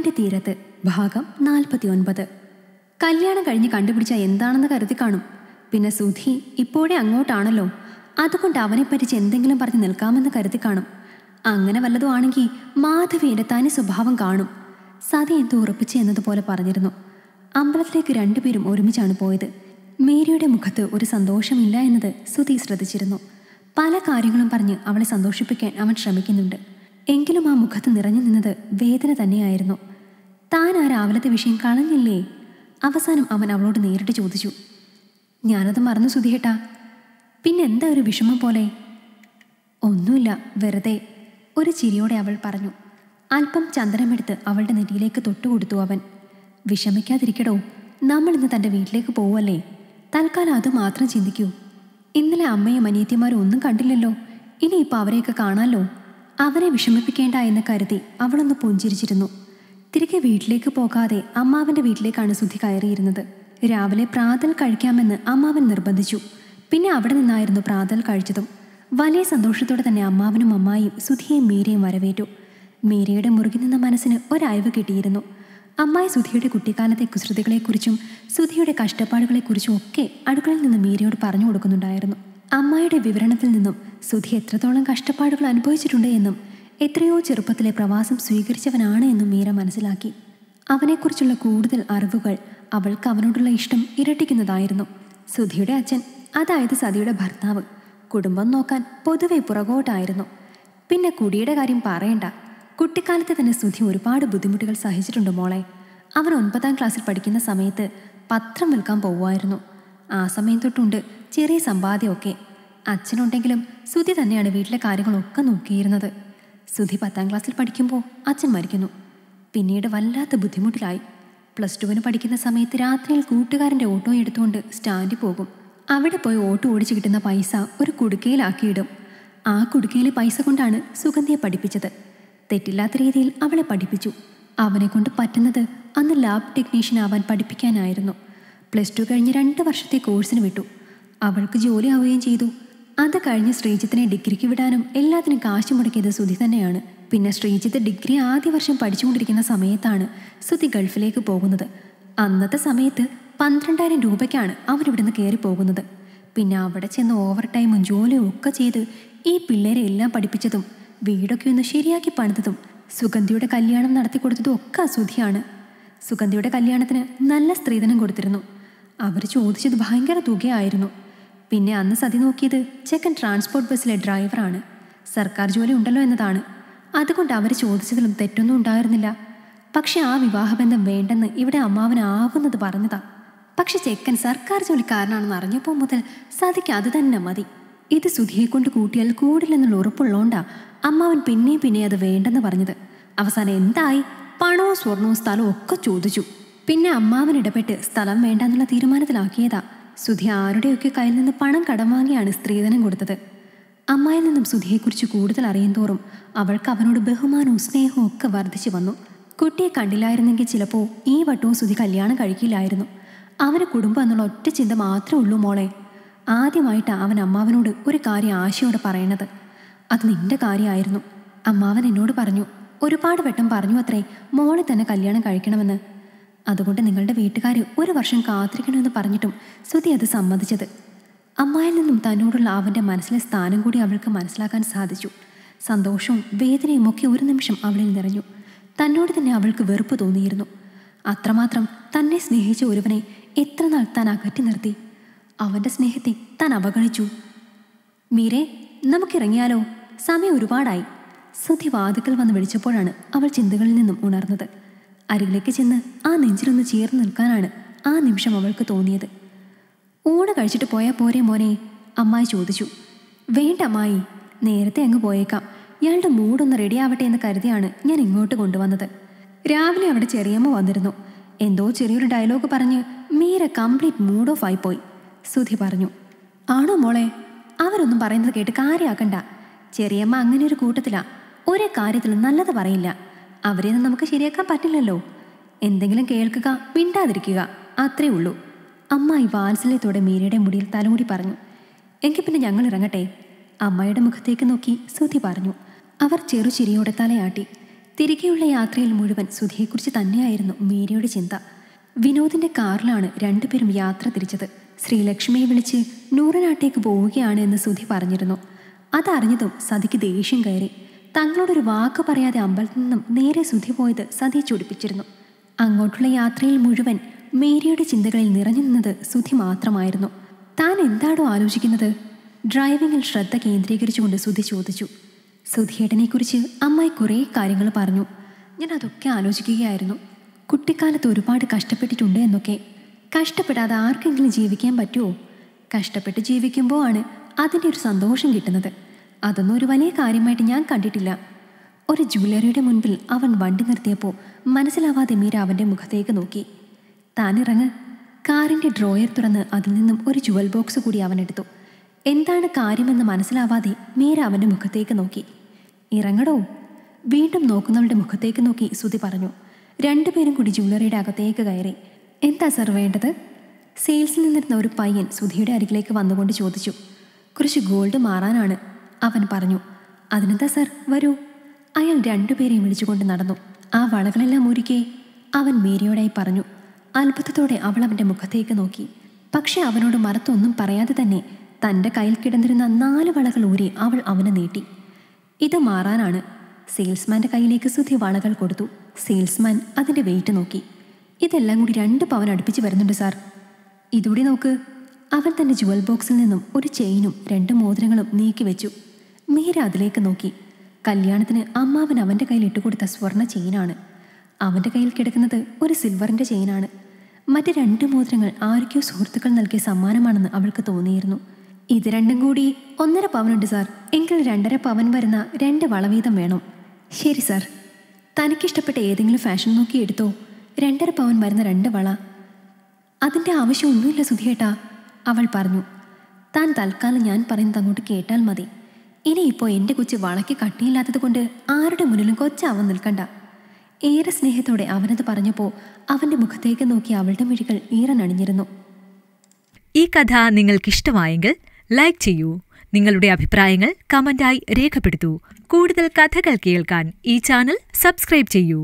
കടലിന്റെ തീരത്ത് ഭാഗം 49. കല്യാണം കഴിഞ്ഞ് കണ്ടുപിടിച്ച എന്താണെന്ന് കരുതി കാണും. പിന്നെ സുധി ഇപ്പോഴേ അങ്ങോട്ടാണല്ലോ, അതുകൊണ്ട് അവനെ പറ്റിച്ച് എന്തെങ്കിലും പറഞ്ഞ് നിൽക്കാമെന്ന് കരുതി കാണും. അങ്ങനെ വല്ലതും ആണെങ്കിൽ മാധവിയുടെ തനി സ്വഭാവം കാണും. സതി എന്തോ ഉറപ്പിച്ച് എന്നതുപോലെ പറഞ്ഞിരുന്നു. അമ്പലത്തിലേക്ക് രണ്ടുപേരും ഒരുമിച്ചാണ് പോയത്. മേരിയുടെ മുഖത്ത് ഒരു സന്തോഷമില്ല എന്നത് സുധി ശ്രദ്ധിച്ചിരുന്നു. പല കാര്യങ്ങളും പറഞ്ഞ് അവളെ സന്തോഷിപ്പിക്കാൻ അവൻ ശ്രമിക്കുന്നുണ്ട്. എങ്കിലും ആ മുഖത്ത് നിറഞ്ഞു നിന്നത് വേദന തന്നെയായിരുന്നു. താൻ ആ രാവിലത്തെ വിഷയം കളഞ്ഞില്ലേ? അവസാനം അവൻ അവളോട് നേരിട്ട് ചോദിച്ചു. ഞാനത് മറന്നു സുധിയേട്ടാ. പിന്നെന്താ ഒരു വിഷമം പോലെ? ഒന്നുമില്ല, വെറുതെ, ഒരു ചിരിയോടെ അവൾ പറഞ്ഞു. അല്പം ചന്ദനമെടുത്ത് അവളുടെ നെറ്റിയിലേക്ക് തൊട്ടുകൊടുത്തു അവൻ. വിഷമിക്കാതിരിക്കടോ, നമ്മളിന്ന് തൻ്റെ വീട്ടിലേക്ക് പോവല്ലേ? തൽക്കാലം അത് മാത്രം ചിന്തിക്കൂ. ഇന്നലെ അമ്മയും അനിയത്തിമാരും ഒന്നും കണ്ടില്ലല്ലോ, ഇനിയിപ്പോൾ അവരെയൊക്കെ കാണാമല്ലോ. അവരെ വിഷമിപ്പിക്കേണ്ട എന്ന് കരുതി അവളൊന്ന് പുഞ്ചിരിച്ചിരുന്നു. തിരികെ വീട്ടിലേക്ക് പോകാതെ അമ്മാവൻ്റെ വീട്ടിലേക്കാണ് സുധി കയറിയിരുന്നത്. രാവിലെ പ്രാതൽ കഴിക്കാമെന്ന് അമ്മാവൻ നിർബന്ധിച്ചു. പിന്നെ അവിടെ നിന്നായിരുന്നു പ്രാതൽ കഴിച്ചതും. വലിയ സന്തോഷത്തോടെ തന്നെ അമ്മാവനും അമ്മായിയും സുധിയെയും മീരയും വരവേറ്റു. മീരയുടെ മുറുകി നിന്ന മനസ്സിന് ഒരയവ് കിട്ടിയിരുന്നു. അമ്മായി സുധിയുടെ കുട്ടിക്കാലത്തെ കുസൃതികളെക്കുറിച്ചും സുധിയുടെ കഷ്ടപ്പാടുകളെക്കുറിച്ചും ഒക്കെ അടുക്കളയിൽ നിന്ന് മീരയോട് പറഞ്ഞു കൊടുക്കുന്നുണ്ടായിരുന്നു. അമ്മായിയുടെ വിവരണത്തിൽ നിന്നും സുധി എത്രത്തോളം കഷ്ടപ്പാടുകൾ അനുഭവിച്ചിട്ടുണ്ട് എന്നും എത്രയോ ചെറുപ്പത്തിലെ പ്രവാസം സ്വീകരിച്ചവനാണ് എന്നും മീര മനസ്സിലാക്കി. അവനെക്കുറിച്ചുള്ള കൂടുതൽ അറിവുകൾ അവൾക്ക് അവനോടുള്ള ഇഷ്ടം ഇരട്ടിക്കുന്നതായിരുന്നു. സുധിയുടെ അച്ഛൻ, അതായത് സതിയുടെ ഭർത്താവ്, കുടുംബം നോക്കാൻ പൊതുവെ പുറകോട്ടായിരുന്നു. പിന്നെ കുടിയുടെ കാര്യം പറയണ്ട. കുട്ടിക്കാലത്ത് തന്നെ സുധി ഒരുപാട് ബുദ്ധിമുട്ടുകൾ സഹിച്ചിട്ടുണ്ട് മോളെ. അവൻ 9ാം ക്ലാസ്സിൽ പഠിക്കുന്ന സമയത്ത് പത്രം വിൽക്കാൻ പോവുമായിരുന്നു. ആ സമയം തൊട്ടുണ്ട് ചെറിയ സമ്പാദ്യമൊക്കെ. അച്ഛനുണ്ടെങ്കിലും സുധി തന്നെയാണ് വീട്ടിലെ കാര്യങ്ങളൊക്കെ നോക്കിയിരുന്നത്. സുധി 10ാം ക്ലാസ്സിൽ പഠിക്കുമ്പോൾ അച്ഛൻ മരിക്കുന്നു. പിന്നീട് വല്ലാത്ത ബുദ്ധിമുട്ടിലായി. +2 പഠിക്കുന്ന സമയത്ത് രാത്രിയിൽ കൂട്ടുകാരൻ്റെ ഓട്ടോ എടുത്തുകൊണ്ട് സ്റ്റാൻഡിൽ പോകും. അവിടെ പോയി ഓട്ടോ ഓടിച്ച് കിട്ടുന്ന പൈസ ഒരു കുടുക്കയിലാക്കിയിടും. ആ കുടുക്കയിലെ പൈസ കൊണ്ടാണ് സുഗന്ധിയെ പഠിപ്പിച്ചത്. തെറ്റില്ലാത്ത രീതിയിൽ അവളെ പഠിപ്പിച്ചു. അവനെ കൊണ്ട് പറ്റുന്നത് അന്ന് ലാബ് ടെക്നീഷ്യൻ ആവാൻ പഠിപ്പിക്കാനായിരുന്നു. +2 കഴിഞ്ഞ് 2 വർഷത്തെ കോഴ്സിന് വിട്ടു. അവൾക്ക് ജോലി ആവുകയും ചെയ്തു. അത് കഴിഞ്ഞ് ശ്രീജിത്തിനെ ഡിഗ്രിക്ക് വിടാനും എല്ലാത്തിനും കാശ് മുടക്കിയത് സുധി തന്നെയാണ്. പിന്നെ ശ്രീജിത്ത് ഡിഗ്രി ആദ്യ വർഷം പഠിച്ചുകൊണ്ടിരിക്കുന്ന സമയത്താണ് സുധി ഗൾഫിലേക്ക് പോകുന്നത്. അന്നത്തെ സമയത്ത് 12,000 രൂപയ്ക്കാണ് അവരിവിടുന്ന് കയറി പോകുന്നത്. പിന്നെ അവിടെ ചെന്ന് ഓവർ ടൈമും ജോലിയും ഒക്കെ ചെയ്ത് ഈ പിള്ളേരെ എല്ലാം പഠിപ്പിച്ചതും വീടൊക്കെ ഒന്ന് ശരിയാക്കി പണിതതും സുഗന്ധിയുടെ കല്യാണം നടത്തി കൊടുത്തതും ഒക്കെ സുധിയാണ്. സുഗന്ധിയുടെ കല്യാണത്തിന് നല്ല സ്ത്രീധനം കൊടുത്തിരുന്നു. അവർ ചോദിച്ചത് ഭയങ്കര തുകയായിരുന്നു. പിന്നെ അന്ന് സതി നോക്കിയത് ചെക്കൻ ട്രാൻസ്പോർട്ട് ബസ്സിലെ ഡ്രൈവറാണ്. സർക്കാർ ജോലി ഉണ്ടല്ലോ എന്നതാണ്. അതുകൊണ്ട് അവർ ചോദിച്ചതിലും തെറ്റൊന്നും ഉണ്ടായിരുന്നില്ല. പക്ഷെ ആ വിവാഹബന്ധം വേണ്ടെന്ന് ഇവിടെ അമ്മാവനാവുന്നത് പറഞ്ഞതാ. പക്ഷെ ചെക്കൻ സർക്കാർ ജോലിക്കാരനാണെന്ന് അറിഞ്ഞപ്പോൾ മുതൽ സതിക്ക് അത് തന്നെ മതി. ഇത് സുധിയെ കൊണ്ട് കൂട്ടിയാൽ കൂടില്ലെന്നുള്ള ഉറപ്പുള്ളതുകൊണ്ടാ അമ്മാവൻ പിന്നെ അത് വേണ്ടെന്ന് പറഞ്ഞത്. അവസാനം എന്തായി? പണവും സ്വർണവും സ്ഥലവും ഒക്കെ ചോദിച്ചു. പിന്നെ അമ്മാവൻ ഇടപെട്ട് സ്ഥലം വേണ്ടെന്നുള്ള തീരുമാനത്തിലാക്കിയതാ. സുധി ആരുടെയൊക്കെ കയ്യിൽ നിന്ന് പണം കടം വാങ്ങിയാണ് സ്ത്രീധനം കൊടുത്തത്. അമ്മായിൽ നിന്നും സുധിയെക്കുറിച്ച് കൂടുതൽ അറിയുന്തോറും അവൾക്ക് അവനോട് ബഹുമാനവും സ്നേഹവും ഒക്കെ വർദ്ധിച്ചു വന്നു. കുട്ടിയെ കണ്ടില്ലായിരുന്നെങ്കിൽ ചിലപ്പോൾ ഈ വട്ടവും സുധി കല്യാണം കഴിക്കില്ലായിരുന്നു. അവന് കുടുംബം എന്നുള്ള ഒറ്റ ചിന്ത മാത്രമേ ഉള്ളൂ മോളെ. ആദ്യമായിട്ടാണ് അവൻ അമ്മാവനോട് ഒരു കാര്യം ആശയോടെ പറയണത്. അത് നിന്റെ കാര്യമായിരുന്നു. അമ്മാവൻ എന്നോട് പറഞ്ഞു, ഒരുപാട് വട്ടം പറഞ്ഞു അത്രേ മോളെ തന്നെ കല്യാണം കഴിക്കണമെന്ന്. അതുകൊണ്ട് നിങ്ങളുടെ വീട്ടുകാർ 1 വർഷം കാത്തിരിക്കണമെന്ന് പറഞ്ഞിട്ടും സുധി അത് സമ്മതിച്ചത്. അമ്മായിൽ നിന്നും തന്നോടുള്ള അവൻ്റെ മനസ്സിലെ സ്ഥാനം കൂടി അവൾക്ക് മനസ്സിലാക്കാൻ സാധിച്ചു. സന്തോഷവും വേദനയും ഒക്കെ ഒരു നിമിഷം അവളിൽ നിറഞ്ഞു. തന്നോട് തന്നെ അവൾക്ക് വെറുപ്പ് തോന്നിയിരുന്നു. അത്രമാത്രം തന്നെ സ്നേഹിച്ച ഒരുവനെ എത്ര നാൾ താൻ അകറ്റി നിർത്തി. അവൻ്റെ സ്നേഹത്തെ താൻ അവഗണിച്ചു. മീരെ, നമുക്കിറങ്ങിയാലോ? സമയം ഒരുപാടായി. സുധി വാതിക്കൽ വന്ന് വിളിച്ചപ്പോഴാണ് അവൾ ചിന്തകളിൽ നിന്നും ഉണർന്നത്. അരികിലേക്ക് ചെന്ന് ആ നെഞ്ചിലൊന്ന് ചേർന്ന് നിൽക്കാനാണ് ആ നിമിഷം അവൾക്ക് തോന്നിയത്. ഊണ് കഴിച്ചിട്ട് പോയാൽ പോരെ മോനെ? അമ്മായി ചോദിച്ചു. വേണ്ട അമ്മായി, നേരത്തെ അങ്ങ് പോയേക്കാം. ഇയാളുടെ മൂഡൊന്ന് റെഡിയാവട്ടെ എന്ന് കരുതിയാണ് ഞാൻ ഇങ്ങോട്ട് കൊണ്ടുവന്നത്. രാവിലെ അവിടെ ചെറിയമ്മ വന്നിരുന്നു. എന്തോ ചെറിയൊരു ഡയലോഗ് പറഞ്ഞ് മീര കംപ്ലീറ്റ് മൂഡ് ഓഫ് ആയിപ്പോയി. സുധി പറഞ്ഞു. ആണോ മോളെ? അവരൊന്നും പറയുന്നത് കേട്ട് കാര്യമാക്കണ്ട. ചെറിയമ്മ അങ്ങനെ ഒരു കൂട്ടത്തിലാ. ഒരേ കാര്യത്തിലും നല്ലത് പറയില്ല. അവരെയൊന്നും നമുക്ക് ശരിയാക്കാൻ പറ്റില്ലല്ലോ. എന്തെങ്കിലും കേൾക്കുക, മിണ്ടാതിരിക്കുക, അത്രേ ഉള്ളൂ. അമ്മായി വാത്സല്യത്തോടെ മീരയുടെ മുടിയിൽ തലോടി പറഞ്ഞു. എങ്കിൽ പിന്നെ ഞങ്ങൾ ഇറങ്ങട്ടെ? അമ്മയുടെ മുഖത്തേക്ക് നോക്കി സുധി പറഞ്ഞു. അവർ ചെറുചിരിയോടെ തലയാട്ടി. തിരികെയുള്ള യാത്രയിൽ മുഴുവൻ സുധിയെക്കുറിച്ച് തന്നെയായിരുന്നു മീരയുടെ ചിന്ത. വിനോദിന്റെ കാറിലാണ് രണ്ടുപേരും യാത്ര തിരിച്ചത്. ശ്രീലക്ഷ്മിയെ വിളിച്ച് നൂറനാട്ടേക്ക് പോവുകയാണ് എന്ന് സുധി പറഞ്ഞിരുന്നു. അതറിഞ്ഞതും സതിക്ക് ദേഷ്യം കയറി. തങ്ങളോടൊരു വാക്ക് പറയാതെ അമ്പലത്തിൽ നിന്നും നേരെ സുധി പോയത് സതിയെ ചൊടിപ്പിച്ചിരുന്നു. അങ്ങോട്ടുള്ള യാത്രയിൽ മുഴുവൻ മേരിയുടെ ചിന്തകളിൽ നിറഞ്ഞു നിന്നത് സുധി മാത്രമായിരുന്നു. താൻ എന്താണോ ആലോചിക്കുന്നത്? ഡ്രൈവിങ്ങിൽ ശ്രദ്ധ കേന്ദ്രീകരിച്ചുകൊണ്ട് സുധി ചോദിച്ചു. സുധിയേട്ടനെക്കുറിച്ച് അമ്മായി കുറേ കാര്യങ്ങൾ പറഞ്ഞു. ഞാൻ അതൊക്കെ ആലോചിക്കുകയായിരുന്നു. കുട്ടിക്കാലത്ത് ഒരുപാട് കഷ്ടപ്പെട്ടിട്ടുണ്ട് എന്നൊക്കെ. കഷ്ടപ്പെടാതെ ആർക്കെങ്കിലും ജീവിക്കാൻ പറ്റുമോ? കഷ്ടപ്പെട്ട് ജീവിക്കുമ്പോൾ ആണ് അതിൻ്റെ ഒരു സന്തോഷം കിട്ടുന്നത്. അതൊന്നും ഒരു വലിയ കാര്യമായിട്ട് ഞാൻ കണ്ടിട്ടില്ല. ഒരു ജ്വല്ലറിയുടെ മുൻപിൽ അവൻ വണ്ടി നിർത്തിയപ്പോൾ മനസ്സിലാവാതെ മീര അവൻ്റെ മുഖത്തേക്ക് നോക്കി. താനിറങ്ങ്. കാറിൻ്റെ ഡ്രോയർ തുറന്ന് അതിൽ നിന്നും ഒരു ജുവൽ ബോക്സ് കൂടി അവൻ എടുത്തു. എന്താണ് കാര്യമെന്ന് മനസ്സിലാവാതെ മീര അവൻ്റെ മുഖത്തേക്ക് നോക്കി. ഇറങ്ങടോ. വീണ്ടും നോക്കുന്നവളുടെ മുഖത്തേക്ക് നോക്കി സുധി പറഞ്ഞു. രണ്ടുപേരും കൂടി ജ്വല്ലറിയുടെ അകത്തേക്ക് കയറി. എന്താ സർ വേണ്ടത്? സെയിൽസിൽ നിന്നിരുന്ന ഒരു പയ്യൻ സുധിയുടെ അരികിലേക്ക് വന്നുകൊണ്ട് ചോദിച്ചു. കുറച്ച് ഗോൾഡ് മാറാനാണ്, അവൻ പറഞ്ഞു. അതിനെന്താ സർ, വരൂ. അയാൾ രണ്ടുപേരെയും വിളിച്ചുകൊണ്ട് നടന്നു. ആ വളകളെല്ലാം ഒരുക്കേ, അവൻ മീരയോടായി പറഞ്ഞു. അത്ഭുതത്തോടെ അവൾ അവൻ്റെ മുഖത്തേക്ക് നോക്കി. പക്ഷെ അവനോട് മറത്തൊന്നും പറയാതെ തന്നെ തൻ്റെ കയ്യിൽ കിടന്നിരുന്ന 4 വളകൾ ഊരി അവൾ അവന് നീട്ടി. ഇത് മാറാനാണ്. സെയിൽസ്മാൻ്റെ കയ്യിലേക്ക് സുധി വളകൾ കൊടുത്തു. സെയിൽസ്മാൻ അതിൻ്റെ വെയിറ്റ് നോക്കി. ഇതെല്ലാം കൂടി 2 പവൻ അടുപ്പിച്ച് വരുന്നുണ്ട് സാർ. ഇതൂടി നോക്ക്. അവൻ തൻ്റെ ജുവൽ ബോക്സിൽ നിന്നും ഒരു ചെയിനും 2 മോതിരങ്ങളും നീക്കി വെച്ചു. മീര അതിലേക്ക് നോക്കി. കല്യാണത്തിന് അമ്മാവൻ അവൻ്റെ കയ്യിൽ ഇട്ടുകൊടുത്ത സ്വർണ്ണ ചെയിനാണ്. അവൻ്റെ കയ്യിൽ കിടക്കുന്നത് ഒരു സിൽവറിൻ്റെ ചെയിനാണ്. മറ്റ് 2 മോതിരങ്ങൾ ആരൊക്കെയോ സുഹൃത്തുക്കൾ നൽകിയ സമ്മാനമാണെന്ന് അവൾക്ക് തോന്നിയിരുന്നു. ഇത് രണ്ടും കൂടി 1.5 പവനുണ്ട് സാർ. എങ്കിൽ 2.5 പവൻ വരുന്ന 2 വള വീതം വേണം. ശരി സാർ. തനിക്കിഷ്ടപ്പെട്ട ഏതെങ്കിലും ഫാഷൻ നോക്കി എടുത്തോ. 2.5 പവൻ വരുന്ന 2 വള. അതിൻ്റെ ആവശ്യമൊന്നുമില്ല സുധിയേട്ടാ, അവൾ പറഞ്ഞു. താൻ തൽക്കാലം ഞാൻ പറയുന്നത് അങ്ങോട്ട് കേട്ടാൽ മതി. ഇനിയിപ്പോൾ എൻ്റെ കൊച്ചു വളയ്ക്ക് കട്ടിയില്ലാത്തത് കൊണ്ട് ആരുടെ മുന്നിലും കൊച്ചാവാൻ നിൽക്കണ്ട. ഏറെ സ്നേഹത്തോടെ അവനത് പറഞ്ഞപ്പോൾ അവൻ്റെ മുഖത്തേക്ക് നോക്കി അവളുടെ മിഴികൾ ഈറനണിഞ്ഞിരുന്നു. ഈ കഥ നിങ്ങൾക്കിഷ്ടമായെങ്കിൽ ലൈക്ക് ചെയ്യൂ. നിങ്ങളുടെ അഭിപ്രായങ്ങൾ കമന്റായി രേഖപ്പെടുത്തൂ. കൂടുതൽ കഥകൾ കേൾക്കാൻ ഈ ചാനൽ സബ്സ്ക്രൈബ് ചെയ്യൂ.